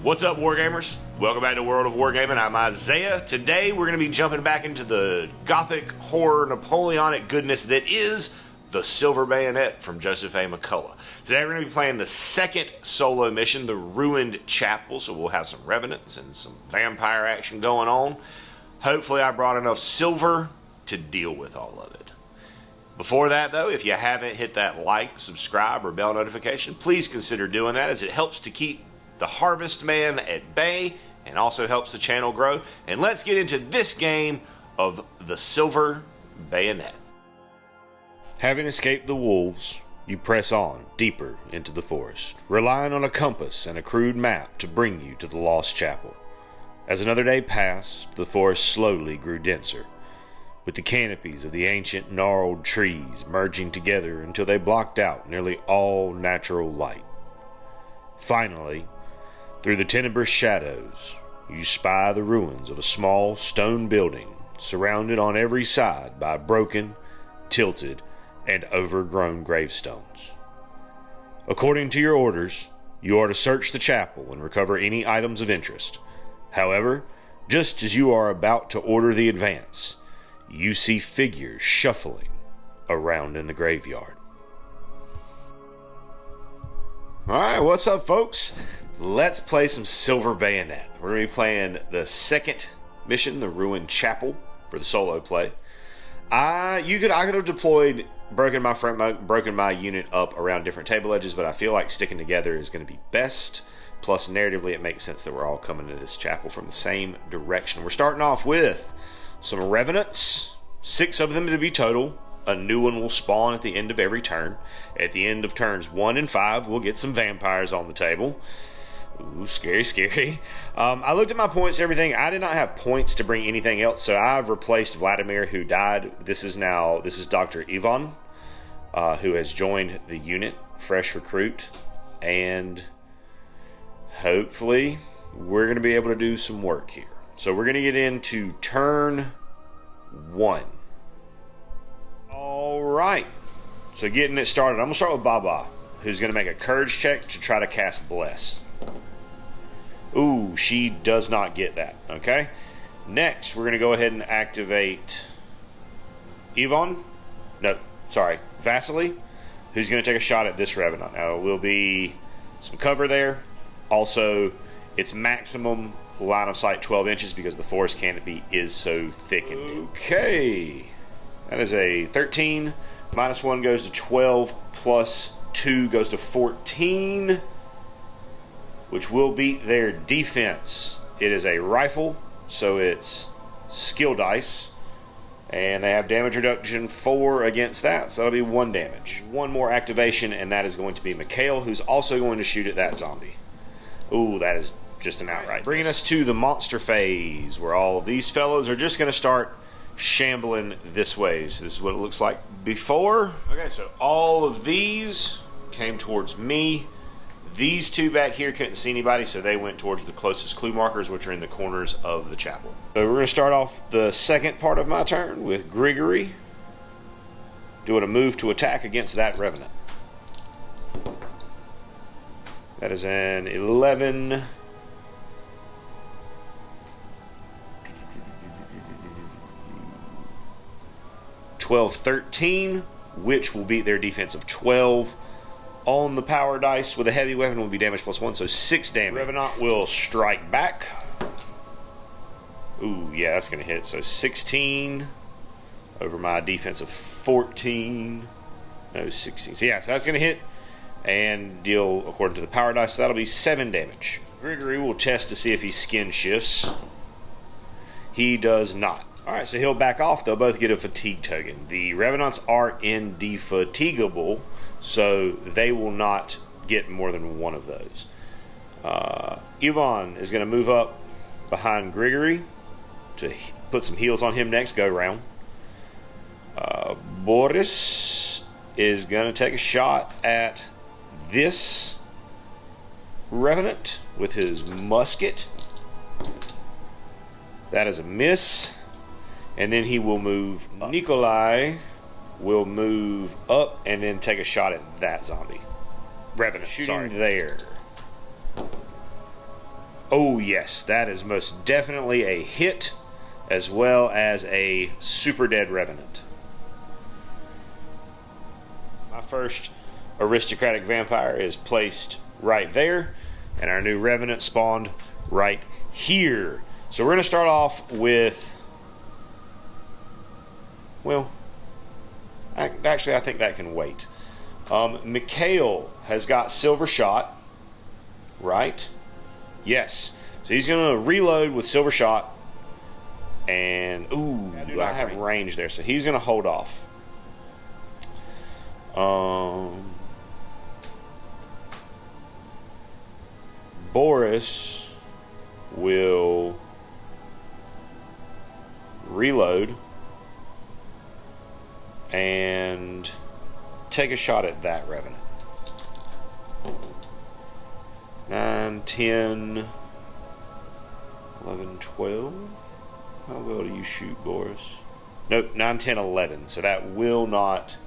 What's up, Wargamers? Welcome back to World of Wargaming. I'm Isaiah. Today we're going to be jumping back into the gothic horror Napoleonic goodness that is the Silver Bayonet from Joseph A. McCullough. Today we're going to be playing the second solo mission, the Ruined Chapel, so we'll have some revenants and some vampire action going on. Hopefully I brought enough silver to deal with all of it. Before that, though, if you haven't hit that like, subscribe, or bell notification, please consider doing that, as it helps to keep the Harvest Man at bay and also helps the channel grow. And let's get into this game of the Silver Bayonet. Having escaped the wolves, you press on deeper into the forest, relying on a compass and a crude map to bring you to the Lost Chapel. As another day passed, the forest slowly grew denser, with the canopies of the ancient gnarled trees merging together until they blocked out nearly all natural light. Finally, through the tenebrous shadows, you spy the ruins of a small stone building surrounded on every side by broken, tilted, and overgrown gravestones. According to your orders, you are to search the chapel and recover any items of interest. However, just as you are about to order the advance, you see figures shuffling around in the graveyard. Alright, what's up, folks? Let's play some Silver Bayonet. We're going to be playing the second mission, the Ruined Chapel, for the solo play. I could have deployed, broken my unit up around different table edges, but I feel like sticking together is going to be best. Plus, narratively, it makes sense that we're all coming to this chapel from the same direction. We're starting off with some revenants, 6 of them to be total. A new one will spawn at the end of every turn. At the end of turns 1 and 5, we'll get some vampires on the table. Ooh, scary, scary. I looked at my points and everything. I did not have points to bring anything else, so I've replaced Vladimir, who died. This is Dr. Ivan, who has joined the unit, fresh recruit, and hopefully we're going to be able to do some work here. So we're going to get into turn 1. Alright, so getting it started, I'm going to start with Baba, who's going to make a courage check to try to cast Bless. Ooh, she does not get that, okay? Next, we're going to go ahead and activate Vasily, who's going to take a shot at this Revenant. Now, there will be some cover there. Also, it's maximum line of sight 12 inches because the forest canopy is so thick and deep. Okay, that is a 13. Minus 1 goes to 12, plus 2 goes to 14, which will beat their defense. It is a rifle, so it's skill dice, and they have damage reduction 4 against that, so that'll be 1 damage. One more activation, and that is going to be Mikhail, who's also going to shoot at that zombie. Ooh, that is just an outright. Bringing us to the monster phase, where all of these fellows are just going to start shambling this way. So this is what it looks like before. Okay, so all of these came towards me. These 2 back here couldn't see anybody, so they went towards the closest clue markers, which are in the corners of the chapel. So we're going to start off the second part of my turn with Grigory doing a move to attack against that Revenant. That is an 11. 12, 13, which will beat their defense of 12. On the power dice with a heavy weapon will be damage plus 1, so 6 damage. Revenant will strike back. Ooh, yeah, that's going to hit. So 16 over my defense of 14. No, 16. So yeah, so that's going to hit and deal according to the power dice. So that'll be 7 damage. Grigory will test to see if he skin shifts. He does not. Alright, so he'll back off. They'll both get a fatigue token. The Revenants are indefatigable, so they will not get more than 1 of those. Ivan is going to move up behind Grigory to put some heals on him next go round. Boris is going to take a shot at this Revenant with his musket. That is a miss. And then he will move. Nikolai will move up and then take a shot at that zombie. Revenant, shooting there. Oh yes, that is most definitely a hit, as well as a super dead revenant. My first aristocratic vampire is placed right there, and our new revenant spawned right here. So we're going to start off with, well, actually I think that can wait. Mikhail has got silver shot, right? Yes. So he's going to reload with silver shot, and ooh, I do not have range there, so he's going to hold off. Boris will reload and take a shot at that revenant. 9, 10, 11, 12. How well do you shoot, Boris? Nope, 9, 10, 11. So that will not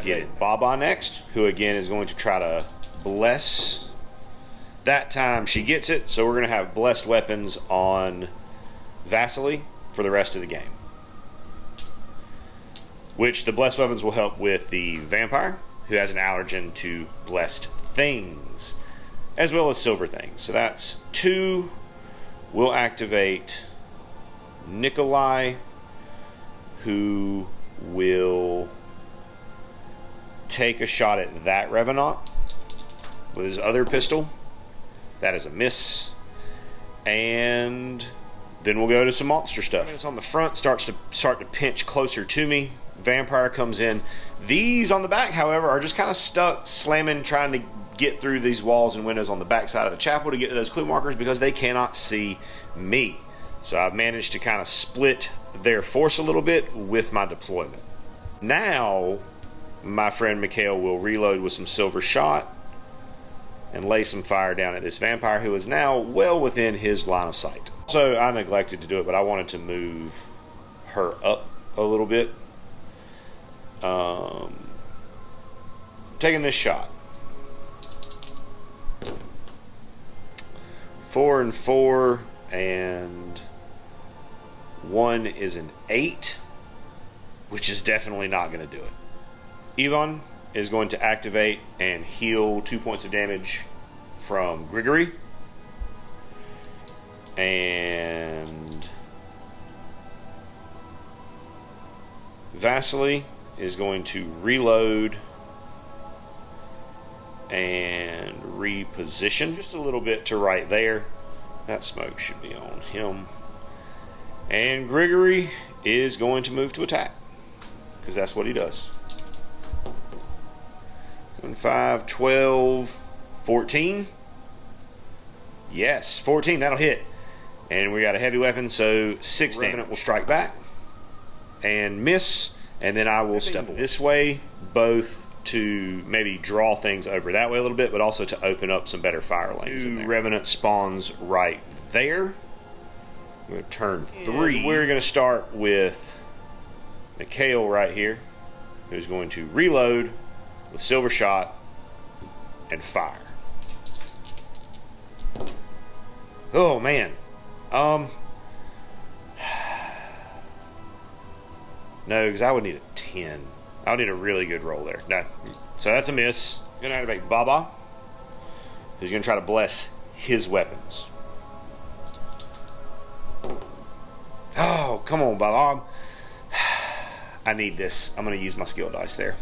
get it. Baba next, who again is going to try to bless. That time she gets it, so we're going to have blessed weapons on Vasily for the rest of the game. Which the blessed weapons will help with the vampire, who has an allergen to blessed things, as well as silver things. So that's 2. We'll activate Nikolai, who will take a shot at that revenant with his other pistol. That is a miss. And then we'll go to some monster stuff. It's on the front, start to pinch closer to me. Vampire comes in. These on the back, however, are just kind of stuck slamming, trying to get through these walls and windows on the back side of the chapel to get to those clue markers because they cannot see me. So I've managed to kind of split their force a little bit with my deployment. Now, my friend Mikhail will reload with some silver shot and lay some fire down at this vampire who is now well within his line of sight. So I neglected to do it, but I wanted to move her up a little bit. Taking this shot. 4 and 4, and 1 is an 8, which is definitely not going to do it. Ivan is going to activate and heal 2 points of damage from Grigory. And Vasily is going to reload and reposition just a little bit to right there. That smoke should be on him. And Grigory is going to move to attack, because that's what he does. 5, 12, 14. Yes, 14, that'll hit. And we got a heavy weapon, so 6 damage. Will strike back and miss, and then I will step this way, both to maybe draw things over that way a little bit, but also to open up some better fire lanes. Revenant spawns right there. We're going to turn 3. And we're going to start with Mikhail right here, who's going to reload with silver shot and fire. Oh man. No, because I would need a 10. I would need a really good roll there. No. So that's a miss. I'm going to activate Baba, who's going to try to bless his weapons. Oh, come on, Baba. I need this. I'm going to use my skill dice there.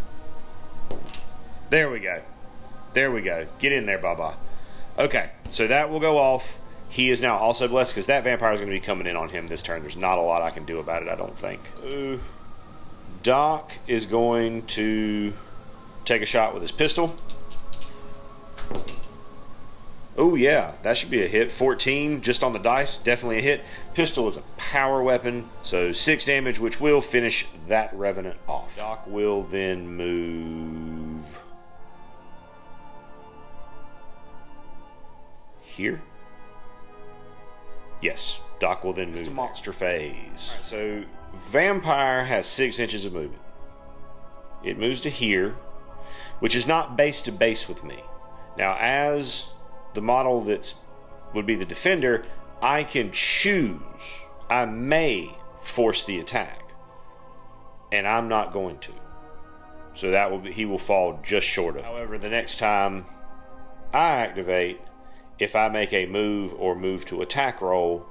There we go. There we go. Get in there, Baba. Okay, so that will go off. He is now also blessed because that vampire is going to be coming in on him this turn. There's not a lot I can do about it, I don't think. Doc is going to take a shot with his pistol. Oh yeah, that should be a hit. 14 just on the dice, definitely a hit. Pistol is a power weapon, so 6 damage, which will finish that revenant off. Doc will then move here. Yes, Doc will then move to monster phase. Right, so vampire has 6 inches of movement. It moves to here, which is not base to base with me. Now, as the model that's would be the defender, I can choose. I may force the attack, and I'm not going to. So that will be, he will fall just short of. However, the next time I activate, if I make a move or move to attack roll,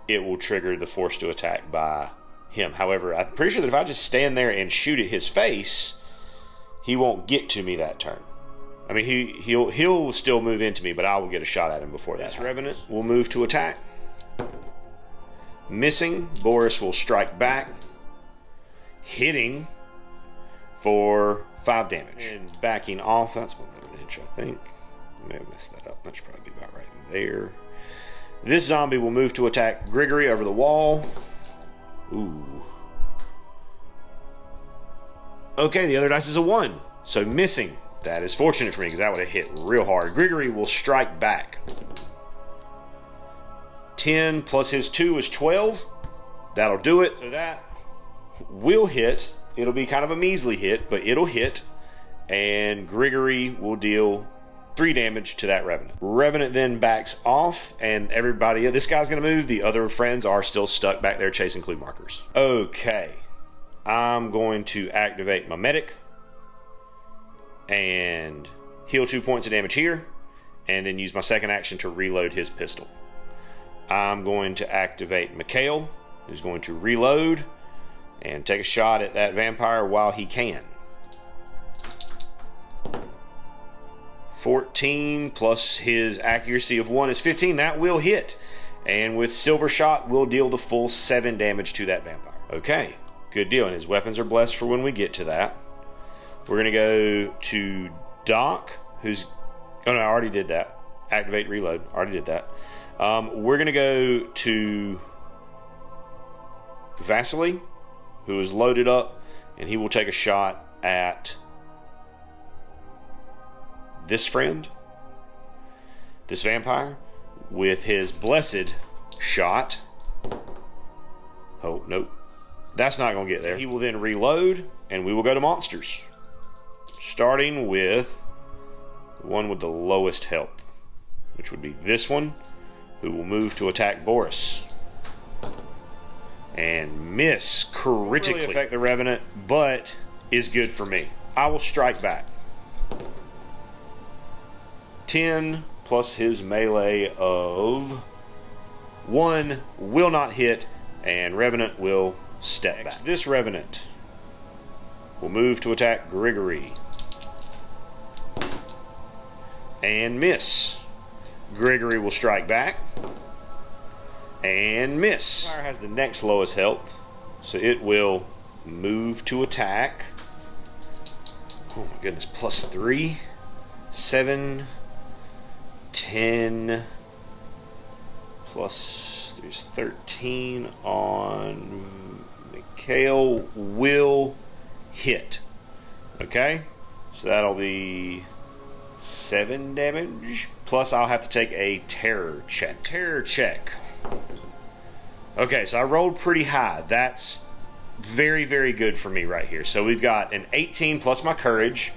it will trigger the force to attack by him. However, I'm pretty sure that if I just stand there and shoot at his face, he won't get to me that turn. I mean, he'll still move into me, but I will get a shot at him before that. This Revenant will move to attack. Missing, Boris will strike back, hitting for 5 damage. And backing off, that's 1 inch, I think. I may have messed that up. That should probably be about right there. This zombie will move to attack Grigory over the wall. Ooh. Okay, the other dice is a 1, so missing. That is fortunate for me because that would have hit real hard. Grigory will strike back. 10 plus his 2 is 12. That'll do it. So that will hit. It'll be kind of a measly hit, but it'll hit. And Grigory will deal 3 damage to that Revenant. Revenant then backs off, and everybody, this guy's going to move. The other friends are still stuck back there chasing clue markers. Okay. I'm going to activate my medic and heal 2 points of damage here, and then use my second action to reload his pistol. I'm going to activate Mikhail, who's going to reload and take a shot at that vampire while he can. 14 plus his accuracy of 1 is 15. That will hit. And with Silver Shot, we'll deal the full 7 damage to that vampire. Okay, good deal. And his weapons are blessed for when we get to that. We're going to go to Doc, who's... Oh, no, I already did that. Activate, reload. Already did that. We're going to go to Vasily, who is loaded up, and he will take a shot at this friend, this vampire, with his blessed shot. Oh, nope. That's not going to get there. He will then reload, and we will go to monsters. Starting with the one with the lowest health, which would be this one, who will move to attack Boris. And miss critically. Really affect the Revenant, but is good for me. I will strike back. 10 plus his melee of 1 will not hit, and Revenant will step back. This Revenant will move to attack Grigory. And miss. Grigory will strike back. And miss. Fire has the next lowest health, so it will move to attack. Oh my goodness, plus 3. 7, 10, plus there's 13 on Mikhail will hit. Okay, so that'll be 7 damage, plus I'll have to take a terror check. Okay, so I rolled pretty high. That's very, very good for me right here. So we've got an 18 plus my courage,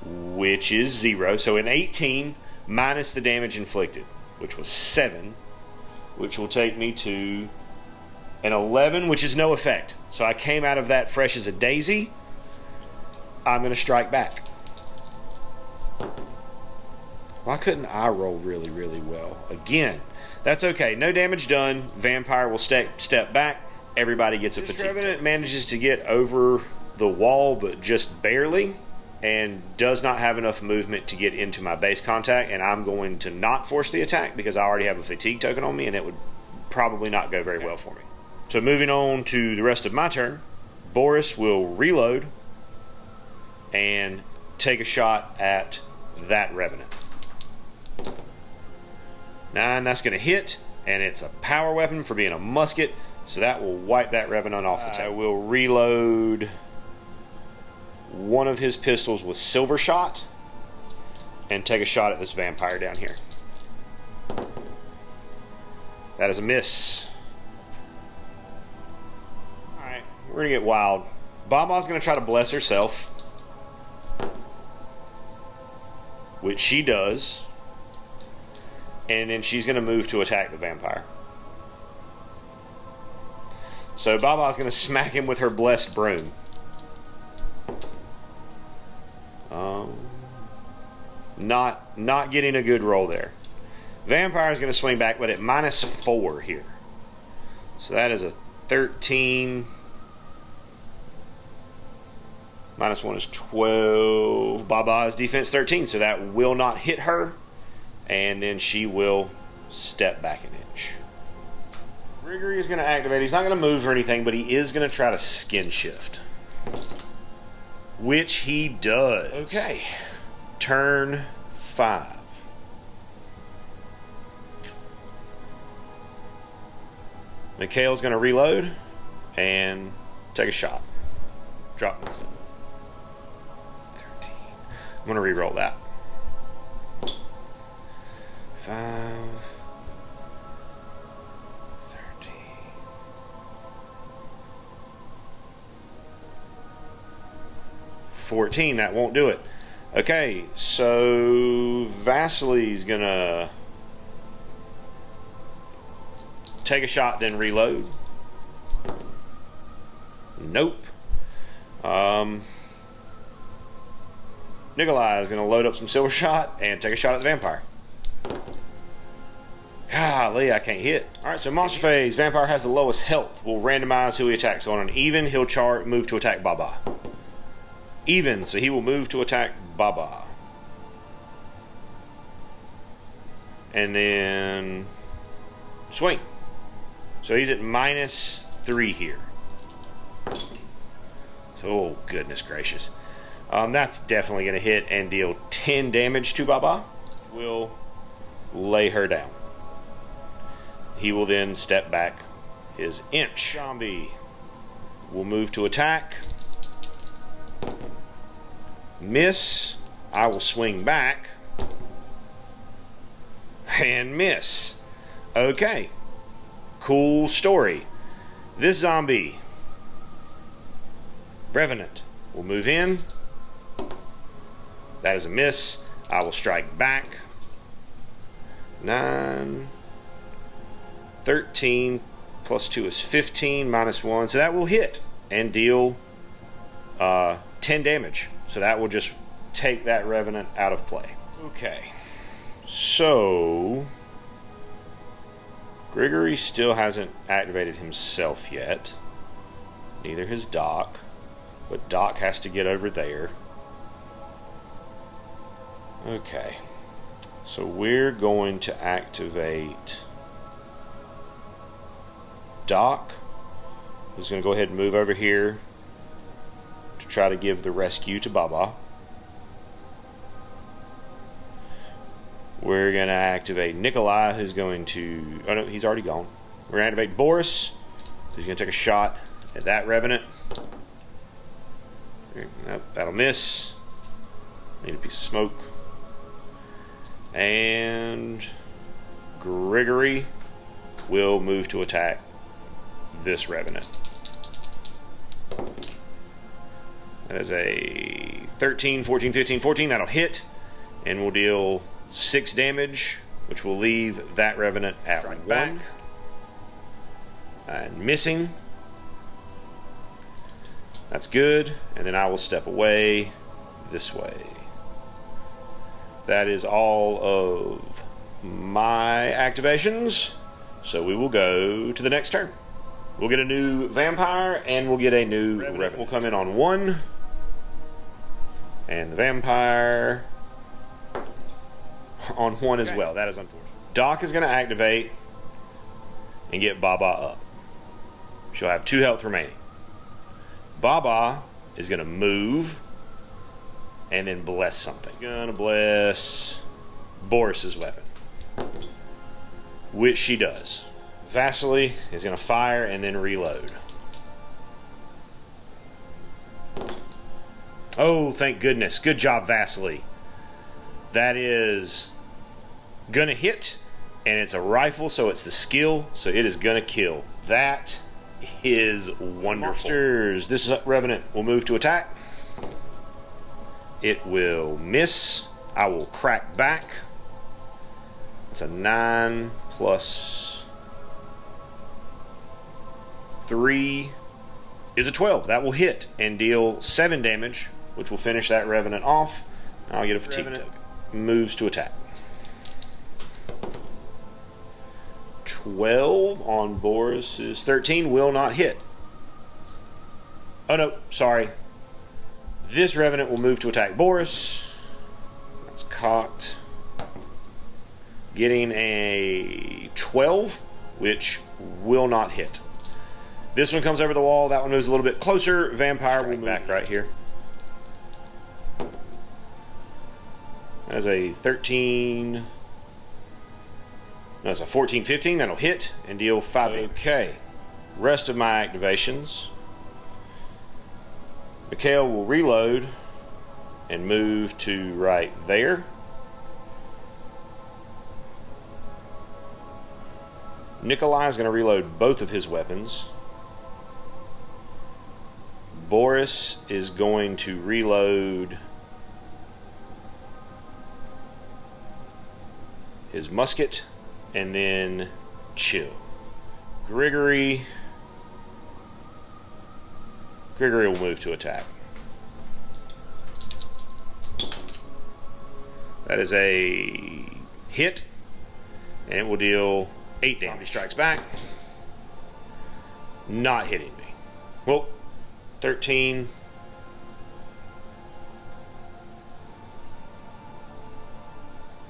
which is 0. So an 18 minus the damage inflicted, which was 7, which will take me to an 11, which is no effect. So I came out of that fresh as a daisy. I'm going to strike back. Why couldn't I roll really, really well? Again, that's okay. No damage done. Vampire will step back. Everybody gets a fatigue. Revenant manages to get over the wall, but just barely, and does not have enough movement to get into my base contact, and I'm going to not force the attack because I already have a fatigue token on me, and it would probably not go very well for me. So moving on to the rest of my turn, Boris will reload and take a shot at that Revenant. 9, that's going to hit, and it's a power weapon for being a musket, so that will wipe that Revenant off the table. I will reload one of his pistols with Silver Shot and take a shot at this vampire down here. That is a miss. Alright, we're going to get wild. Bama's going to try to bless herself, which she does. and then she's going to move to attack the vampire. So Baba's going to smack him with her blessed broom. Not getting a good roll there. Vampire's going to swing back, but at -4 here. So that is a 13. -1 is 12. Baba's defense 13, so that will not hit her. And then she will step back an inch. Gregory is going to activate. He's not going to move or anything, but he is going to try to skin shift. Which he does. Okay. Turn 5. Mikhail's going to reload and take a shot. Drop this. 13. I'm going to re-roll that. 5. 13. 14. That won't do it. Okay, so Vasily's gonna take a shot, then reload. Nope. Nikolai is gonna load up some silver shot and take a shot at the vampire. Golly, I can't hit. Alright, so monster phase. Vampire has the lowest health. We'll randomize who he attacks. So on an even, he'll move to attack Baba. Even, so he will move to attack Baba. And then swing. So he's at -3 here. So, oh, goodness gracious. That's definitely going to hit and deal 10 damage to Baba. We'll lay her down. He will then step back his inch. Zombie will move to attack. Miss. I will swing back. And miss. Okay. Cool story. This zombie, Revenant, will move in. That is a miss. I will strike back. 9. 13 plus 2 is 15 -1. So that will hit and deal 10 damage. So that will just take that Revenant out of play. Okay. So Gregory still hasn't activated himself yet. Neither has Doc. But Doc has to get over there. Okay. So we're going to activate Doc, who's going to go ahead and move over here to try to give the rescue to Baba. We're going to activate Nikolai, who's going to... Oh, no, he's already gone. We're going to activate Boris, who's going to take a shot at that Revenant. Nope, that'll miss. Need a piece of smoke. And Gregory will move to attack this Revenant. That is a 13, 14, 15, 14. That'll hit and will deal 6 damage, which will leave that Revenant at 1. And missing. That's good. And then I will step away this way. That is all of my activations. So we will go to the next turn. We'll get a new vampire and we'll get a new Revenant. We'll come in on 1. And the vampire on 1 as well. That is unfortunate. Doc is going to activate and get Baba up. She'll have 2 health remaining. Baba is going to move and then bless something. He's going to bless Boris's weapon, which she does. Vasily is going to fire and then reload. Oh, thank goodness. Good job, Vasily. That is going to hit, and it's a rifle, so it's the skill, so it is going to kill. That is wonderful. Monsters. This is Revenant will move to attack. It will miss. I will crack back. It's a 9 plus 3 is a 12. That will hit and deal 7 damage, which will finish that Revenant off. I'll get a fatigue token. Moves to attack. 12 on Boris's 13 will not hit. Oh no, sorry. This Revenant will move to attack Boris. That's cocked. Getting a 12, which will not hit. This one comes over the wall. That one moves a little bit closer. Vampire will move back right here. That's a 13. No, it's a 14, 15. That'll hit and deal 5 damage. Okay. Rest of my activations. Mikhail will reload and move to right there. Nikolai is going to reload both of his weapons. Boris is going to reload his musket and then chill. Grigory will move to attack. That is a hit, and it will deal 8 damage. He strikes back. Not hitting me. Well, 13.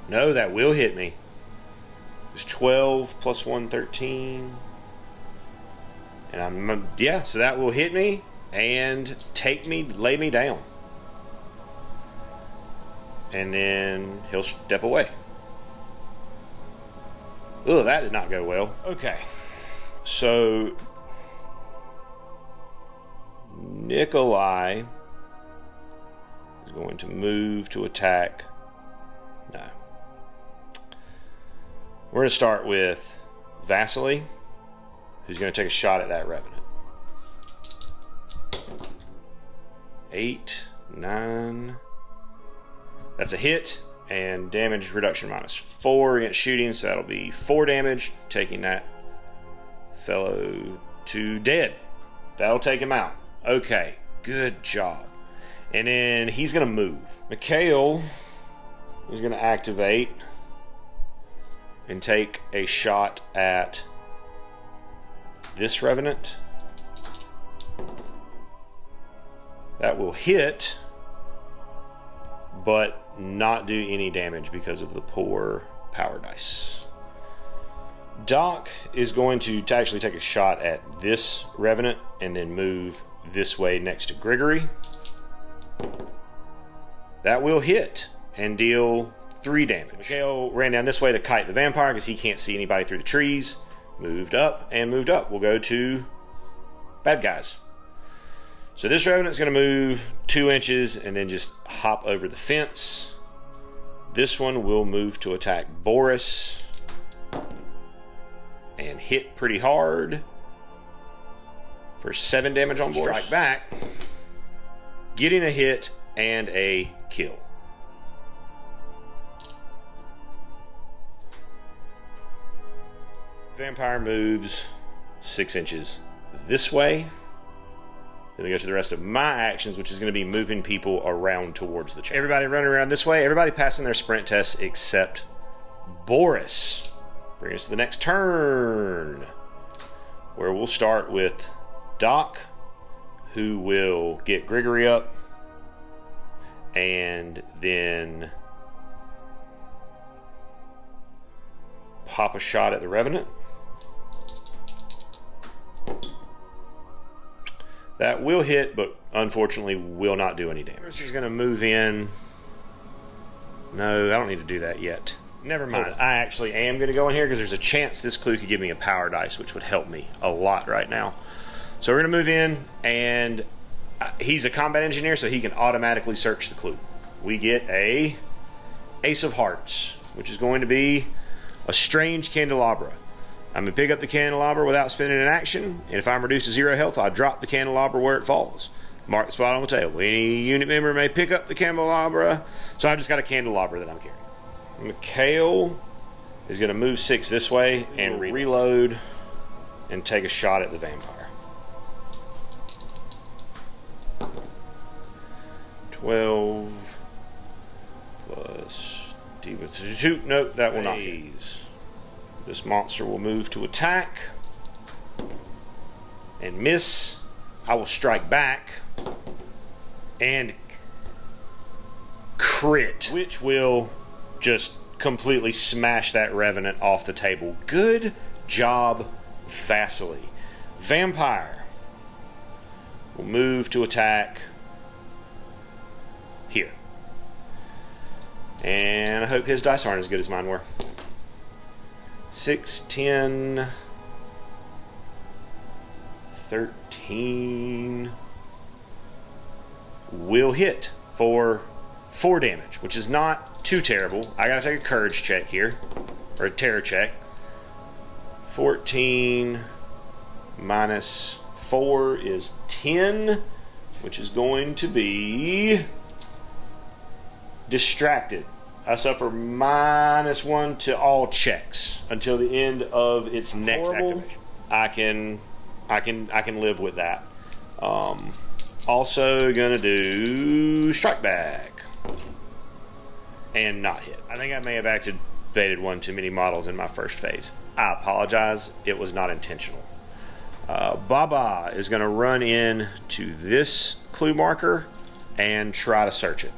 No, that will hit me. It's 12 plus 1, 13. And yeah, so that will hit me and lay me down. And then he'll step away. Ugh, that did not go well. Okay. So Nikolai is going to move to attack. No. We're going to start with Vasily, who's going to take a shot at that Revenant. 8, 9. That's a hit, and damage reduction -4 against shooting, so that'll be 4 damage, taking that fellow to dead. That'll take him out. Okay, good job. And then he's going to move. Mikhail is going to activate and take a shot at this Revenant. That will hit, but not do any damage because of the poor power dice. Doc is going to actually take a shot at this Revenant and then move this way next to Grigory. That will hit and deal 3 damage. Mikhail ran down this way to kite the vampire because he can't see anybody through the trees. Moved up and moved up. We'll go to bad guys. So this Revenant's going to move 2 inches and then just hop over the fence. This one will move to attack Boris and hit pretty hard for 7 damage on Boris. Strike back, getting a hit and a kill. Vampire moves 6 inches this way. Then we go to the rest of my actions, which is going to be moving people around towards the chamber. Everybody running around this way. Everybody passing their sprint tests except Boris. Bring us to the next turn, where we'll start with Doc, who will get Grigory up and then pop a shot at the Revenant. That will hit, but unfortunately will not do any damage. She's going to move in. No, I don't need to do that yet. Never mind. I actually am going to go in here because there's a chance this clue could give me a power dice, which would help me a lot right now. So we're going to move in, and he's a combat engineer, so he can automatically search the clue. We get a Ace of Hearts, which is going to be a strange candelabra. I'm going to pick up the candelabra without spending an action, and if I'm reduced to 0 health, I drop the candelabra where it falls. Mark the spot on the table. Any unit member may pick up the candelabra, so I've just got a candelabra that I'm carrying. Mikhail is going to move 6 this way and reload and take a shot at the vampire. 12 plus Diva 2. Nope, that will not hit. This monster will move to attack and miss. I will strike back and crit, which will just completely smash that Revenant off the table. Good job, Vasily. Vampire will move to attack here. And I hope his dice aren't as good as mine were. 6, 10, 13 will hit for 4 damage, which is not too terrible. I gotta take a courage check here, or a terror check. 14 minus 4 is 10, which is going to be distracted. I suffer -1 to all checks until the end of its next activation. I can live with that. Also gonna do strike back and not hit. I think I may have activated one too many models in my first phase. I apologize. It was not intentional. Baba is gonna run in to this clue marker and try to search it.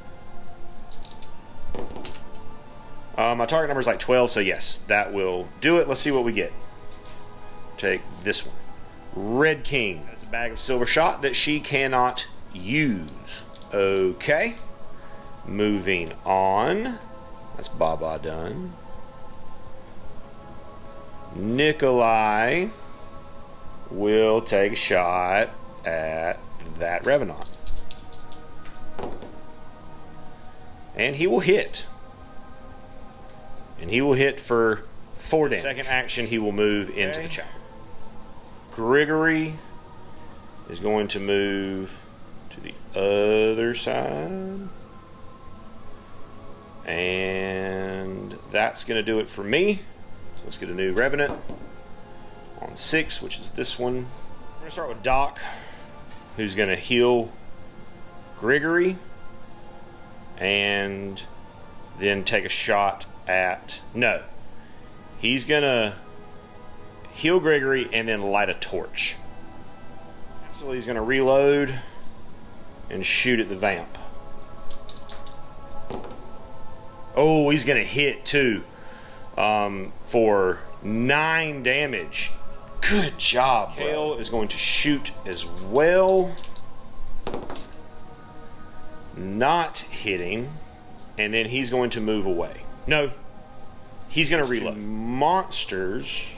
My target number is like 12, so yes, that will do it. Let's see what we get. Take this one. Red King has a bag of silver shot that she cannot use. Okay. Moving on. That's Baba done. Nikolai will take a shot at that Revenant. And he will hit. And he will hit for 4 damage. Second action, he will move into the chopper. Grigory is going to move to the other side. And that's going to do it for me. So let's get a new Revenant on 6, which is this one. We're going to start with Doc, who's going to heal Grigory. And then take a shot at... No. He's going to heal Grigory and then light a torch. So he's going to reload and shoot at the vamp. Oh, he's going to hit too for 9 damage. Good job, bro. Kale is going to shoot as well. Not hitting. And then he's going to move away. No. He's going to reload. Monsters,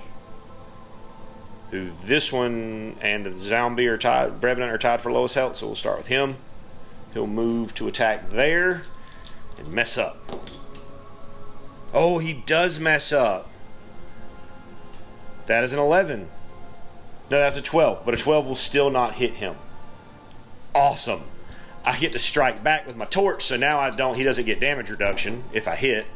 who this one and the zombie are tied, Revenant are tied for lowest health, so we'll start with him. He'll move to attack there and mess up. Oh, he does mess up. That is an 11. No, that's a 12, but a 12 will still not hit him. Awesome. I get to strike back with my torch, so now he doesn't get damage reduction if I hit,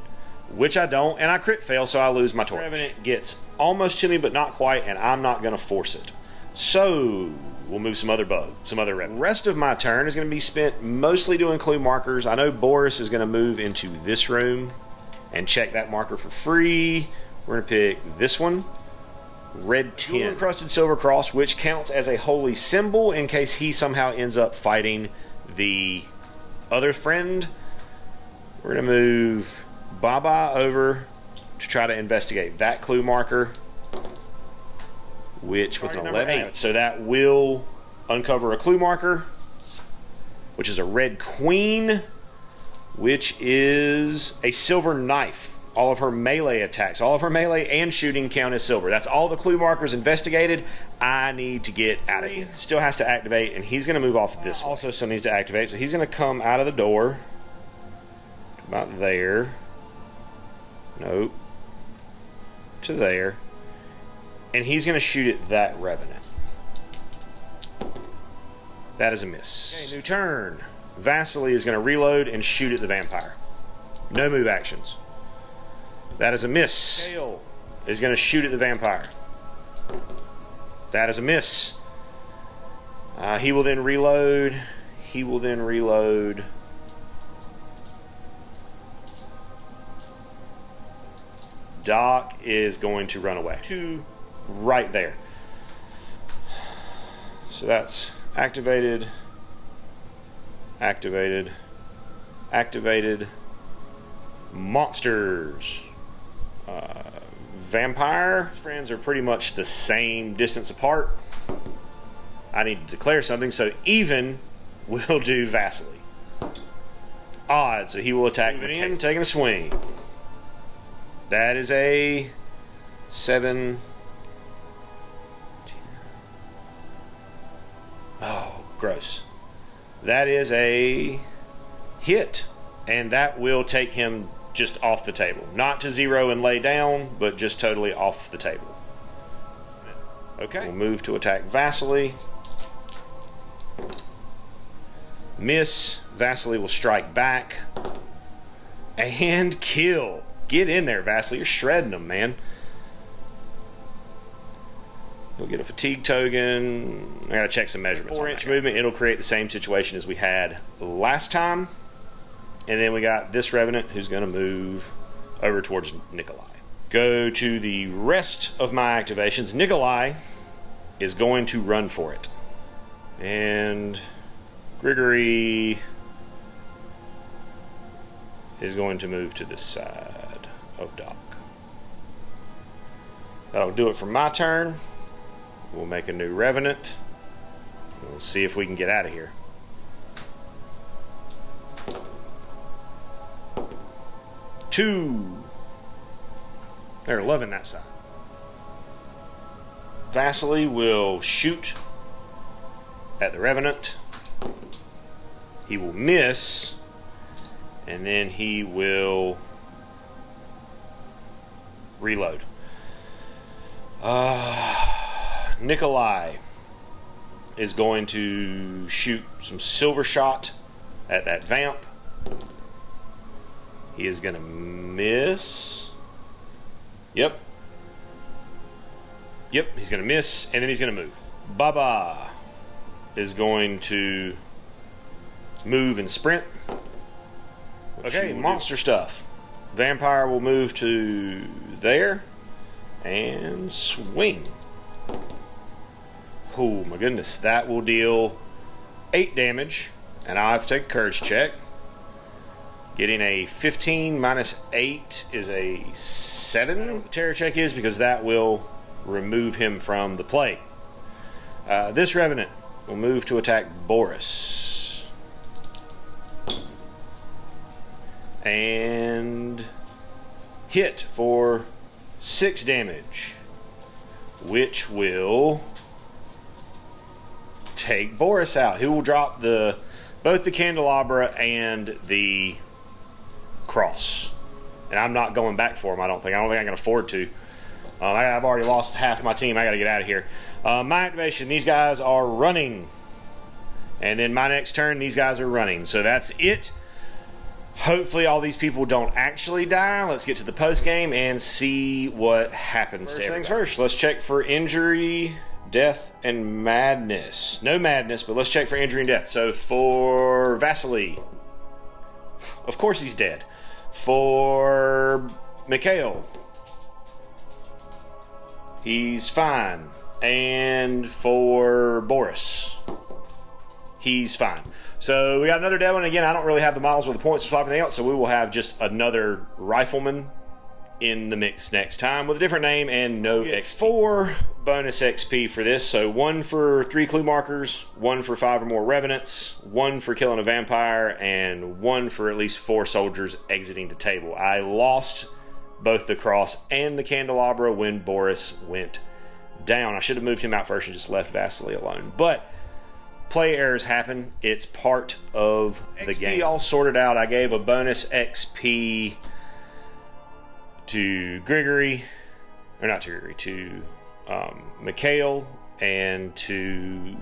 which I don't, and I crit fail, so I lose my torch. Revenant gets almost to me, but not quite, and I'm not going to force it. So we'll move some other Revenant. The rest of my turn is going to be spent mostly doing clue markers. I know Boris is going to move into this room and check that marker for free. We're going to pick this one. Red 10. Encrusted silver cross, which counts as a holy symbol in case he somehow ends up fighting the other friend. We're going to move Baba over to try to investigate that clue marker, which with an 11. So that will uncover a clue marker, which is a red queen, which is a silver knife. All of her melee attacks, all of her melee and shooting count as silver. That's all the clue markers investigated. I need to get out of here. Still has to activate, and he's going to move off this way. Also still needs to activate, so he's going to come out of the door. About there. Nope. To there. And he's going to shoot at that Revenant. That is a miss. Okay, new turn. Vasily is going to reload and shoot at the vampire. No move actions. That is a miss. Mikhail is going to shoot at the vampire. That is a miss. He will then reload. He will then reload. Doc is going to run away. Two right there. So that's activated, activated, activated. Monsters. Vampire. Friends are pretty much the same distance apart. I need to declare something, so even will do Vasily. Odd, so he will attack in, taking a swing. That is a 7. Oh, gross. That is a hit, and that will take him just off the table. Not to 0 and lay down, but just totally off the table. Okay. We'll move to attack Vasily. Miss. Vasily will strike back. And kill. Get in there, Vasily. You're shredding them, man. He'll get a fatigue token. I gotta check some measurements. 4-inch movement. It'll create the same situation as we had last time. And then we got this Revenant who's going to move over towards Nikolai. Go to the rest of my activations. Nikolai is going to run for it. And Grigory is going to move to this side of Doc. That'll do it for my turn. We'll make a new Revenant. We'll see if we can get out of here. Two. They're loving that side. Vasily will shoot at the Revenant. He will miss. And then he will reload. Nikolai is going to shoot some silver shot at that vamp. He is going to miss. Yep. Yep, he's going to miss, and then he's going to move. Baba is going to move and sprint. Okay, monster stuff. Vampire will move to there and swing. Oh my goodness, that will deal 8 damage, and I'll have to take a courage check. Getting a 15 minus 8 is a 7. The terror check is because that will remove him from the play. This Revenant will move to attack Boris. And hit for 6 damage, which will take Boris out. He will drop both the candelabra and the cross. And I'm not going back for him, I don't think. I can afford to. I've already lost half my team. I got to get out of here. My activation, these guys are running. And then my next turn, these guys are running. So that's it. Hopefully all these people don't actually die. Let's get to the post game and see what happens. First things first, let's check for injury, death, and madness. No madness, but let's check for injury and death. So for Vasily, of course he's dead. For Mikhail, he's fine. And for Boris, he's fine. So we got another dead one. Again, I don't really have the models with the points to swap anything else, so we will have just another rifleman in the mix next time with a different name and no XP. 4 bonus XP for this. So 1 for 3 clue markers, 1 for 5 or more revenants, 1 for killing a vampire, and 1 for at least 4 soldiers exiting the table. I lost both the cross and the candelabra when Boris went down. I should have moved him out first and just left Vasily alone. But play errors happen. It's part of the game. All sorted out. I gave a bonus XP to Grigory, or not to Grigory, to Mikhail and to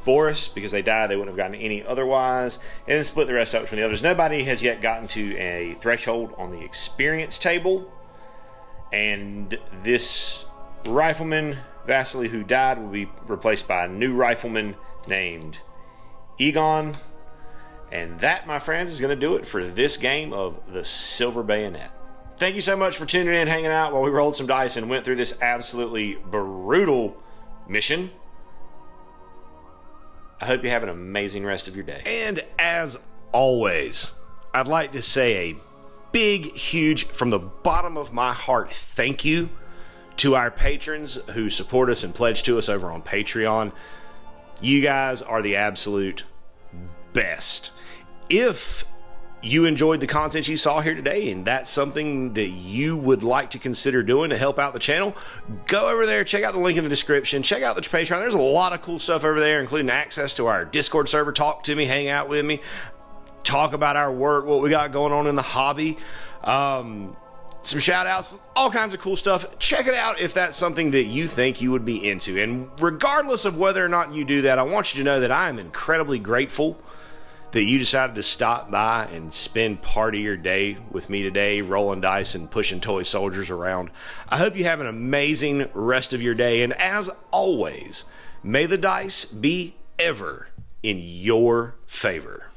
Boris because they died. They wouldn't have gotten any otherwise. And then split the rest up between the others. Nobody has yet gotten to a threshold on the experience table. And this rifleman, Vasily, who died, will be replaced by a new rifleman named Egon. And that, my friends, is going to do it for this game of the Silver Bayonet. Thank you so much for tuning in, hanging out while we rolled some dice and went through this absolutely brutal mission. I hope you have an amazing rest of your day. And as always, I'd like to say a big, huge, from the bottom of my heart, thank you to our patrons who support us and pledge to us over on Patreon. You guys are the absolute best. If you enjoyed the content you saw here today and that's something that you would like to consider doing to help out the channel, go over there, check out the link in the description, check out the Patreon. There's a lot of cool stuff over there, including access to our Discord server. Talk to me, hang out with me, talk about our work, what we got going on in the hobby, some shout outs, all kinds of cool stuff. Check it out if that's something that you think you would be into. And regardless of whether or not you do that, I want you to know that I am incredibly grateful that you decided to stop by and spend part of your day with me today, rolling dice and pushing toy soldiers around. I hope you have an amazing rest of your day, and as always, may the dice be ever in your favor.